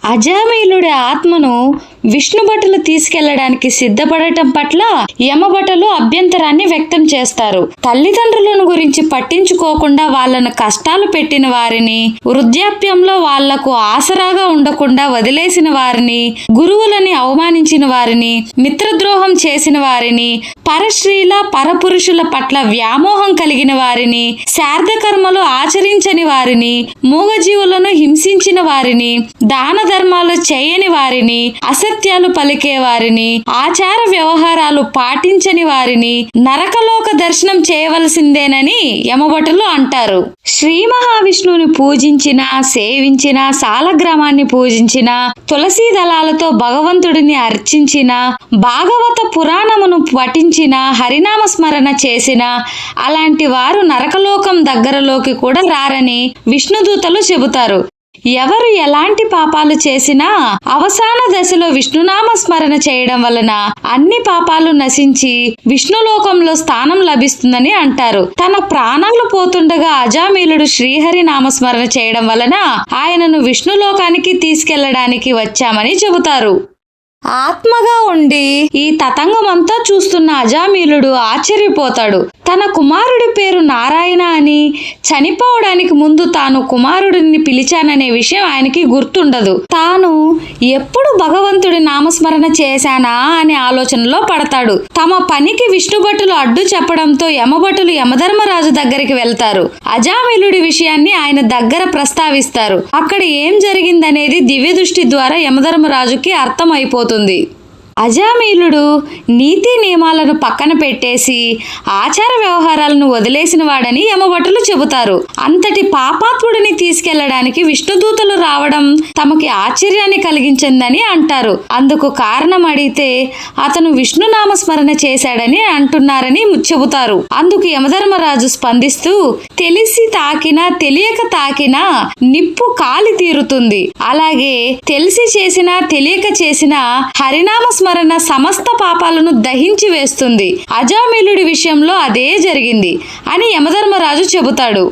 అజామిలుడి ఆత్మను విష్ణుభటులు తీసుకెళ్లడానికి సిద్ధపడటం పట్ల యమభటులు అభ్యంతరాన్ని వ్యక్తం చేస్తారు. తల్లిదండ్రులను గురించి పట్టించుకోకుండా వాళ్లను కష్టాలు పెట్టిన వారిని, వృద్ధాప్యంలో వాళ్లకు ఆసరాగా ఉండకుండా వదిలేసిన వారిని, గురువులని అవమానించిన వారిని, మిత్రద్రోహం చేసిన వారిని, పరస్త్రీల పరపురుషుల పట్ల వ్యామోహం కలిగిన వారిని, శార్ధకర్మలు ఆచరించని వారిని, మూగజీవులను హింసించిన వారిని, దాన ధర్మాలు చేయని వారిని, అసత్యాలు పలికే వారిని, ఆచార వ్యవహారాలు పాటించని వారిని నరకలోక దర్శనం చేయవలసిందేనని యమభటులు అంటారు. శ్రీ మహావిష్ణువుని పూజించిన, సేవించిన, సాలగ్రామాన్ని పూజించిన, తులసీ దళాలతో భగవంతుడిని అర్చించిన, భాగవత పురాణమును పఠించిన, హరినామ స్మరణ చేసిన అలాంటి వారు నరకలోకం దగ్గరలోకి కూడా రారని విష్ణుదూతలు చెబుతారు. ఎవరు ఎలాంటి పాపాలు చేసినా అవసాన దశలో విష్ణునామ స్మరణ చేయడం వలన అన్ని పాపాలు నశించి విష్ణులోకంలో స్థానం లభిస్తుందని అంటారు. తన ప్రాణాలు పోతుండగా అజామిలుడు శ్రీహరి నామస్మరణ చేయడం వలన ఆయనను విష్ణులోకానికి తీసుకెళ్లడానికి వచ్చామని చెబుతారు. ఆత్మగా ఉండి ఈ తతంగమంతా చూస్తున్న అజామిలుడు ఆశ్చర్యపోతాడు. తన కుమారుడి పేరు నారాయణ అని, చనిపోవడానికి ముందు తాను కుమారుడిని పిలిచాననే విషయం ఆయనకి గుర్తుండదు. తాను ఎప్పుడు భగవంతుడి నామస్మరణ చేశానా అనే ఆలోచనలో పడతాడు. తమ పనికి విష్ణుభటులు అడ్డు చెప్పడంతో యమభటులు యమధర్మరాజు దగ్గరికి వెళ్తారు. అజామిలుడి విషయాన్ని ఆయన దగ్గర ప్రస్తావిస్తారు. అక్కడ ఏం జరిగిందనేది దివ్య దృష్టి ద్వారా యమధర్మరాజుకి అర్థమైపోతుంది. అజామిలుడు నీతి నియమాలను పక్కన పెట్టేసి ఆచార వ్యవహారాలను వదిలేసిన వాడని యమభటులు చెబుతారు. అంతటి పాపాత్ముడిని తీసుకెళ్లడానికి విష్ణుదూతలు రావడం తమకి ఆశ్చర్యాన్ని కలిగించిందని అంటారు. అందుకు కారణం అడిగితే అతను విష్ణునామ స్మరణ చేశాడని అంటున్నారని చెబుతారు. అందుకు యమధర్మరాజు స్పందిస్తూ, తెలిసి తాకినా తెలియక తాకినా నిప్పు కాలి తీరుతుంది, అలాగే తెలిసి చేసినా తెలియక చేసినా హరినామ స్మరణ సమస్త పాపాలను దహించి వేస్తుంది. అజామిలుడి విషయంలో అదే జరిగింది అని యమధర్మరాజు చెబుతాడు.